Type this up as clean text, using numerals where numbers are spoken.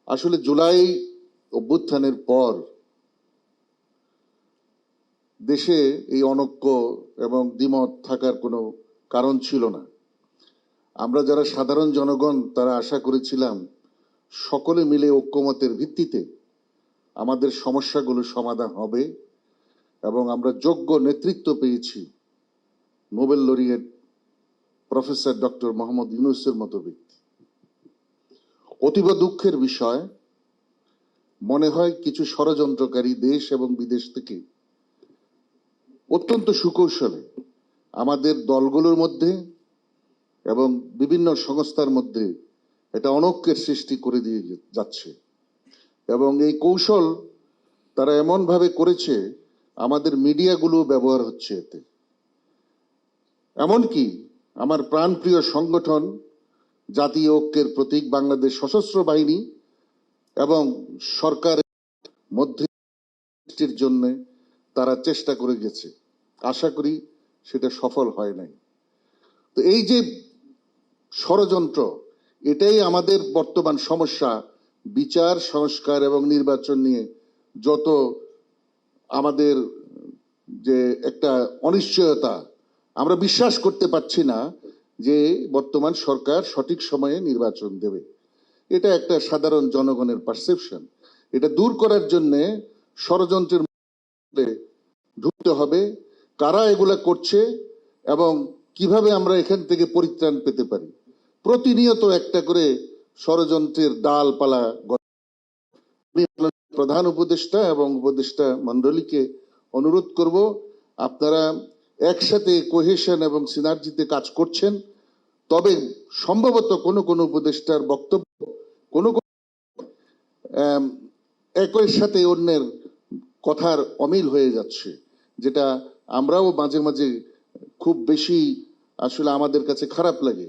আসলে জুলাই অভ্যুত্থানের পর দেশে এই অনৈক্য এবং দ্বিমত থাকার কোনো কারণ ছিল না। আমরা যারা সাধারণ জনগণ তারা আশা করেছিলাম সকলে মিলে ঐক্যমতের ভিত্তিতে আমাদের সমস্যাগুলো সমাধান হবে এবং আমরা যোগ্য নেতৃত্ব পেয়েছি Nobel laureate professor doctor Mohammad ইউনূসের মতো ব্যক্তি। অতীব দুঃখের বিষয়, মনে হয় কিছু ষড়যন্ত্রকারী দেশ এবং বিদেশ থেকে অত্যন্ত সুকৌশলে আমাদের দলগুলোর মধ্যে এবং বিভিন্ন সংস্থার মধ্যে এটা অনৈক্যের সৃষ্টি করে দিয়ে যাচ্ছে এবং এই কৌশল তারা এমন ভাবে করেছে আমাদের মিডিয়াগুলো ব্যবহার হচ্ছে এতে। এমনকি আমার প্রাণপ্রিয় সংগঠন জাতীয় ঐক্যের প্রতীক বাংলাদেশ সশস্ত্র বাহিনী এবং সরকারের মধ্যে জন্য তারা চেষ্টা করে গেছে, আশা করি সেটা সফল হয় নাই। তো এই যে ষড়যন্ত্র, এটাই আমাদের বর্তমান সমস্যা। বিচার সংস্কার এবং নির্বাচন নিয়ে যত আমাদের যে একটা অনিশ্চয়তা, আমরা বিশ্বাস করতে পারছি না যে বর্তমান সরকার সঠিক সময়ে নির্বাচন দেবে। এটা একটা সাধারণ জনগণের পারসেপশন। এটা দূর করার জন্য ষড়যন্ত্রের মধ্যে ঢুকতে হবে, কারা এগুলা করছে এবং কিভাবে আমরা এখান থেকে পরিত্রাণ পেতে পারি। প্রতিনিয়ত একটা করে ষড়যন্ত্রের ডালপালা। আমি প্রধান উপদেষ্টা এবং উপদেষ্টা মন্ডলীকে অনুরোধ করব, আপনারা একসাথে কোহেশন এবং সিনার্জিতে কাজ করছেন, তবে সম্ভবত কোনো কোনো উপদেষ্টার বক্তব্য কোনো একের সাথে অন্যের কথার অমিল হয়ে যাচ্ছে, যেটা আমরাও মাঝে মাঝে খুব বেশি আসলে আমাদের কাছে খারাপ লাগে।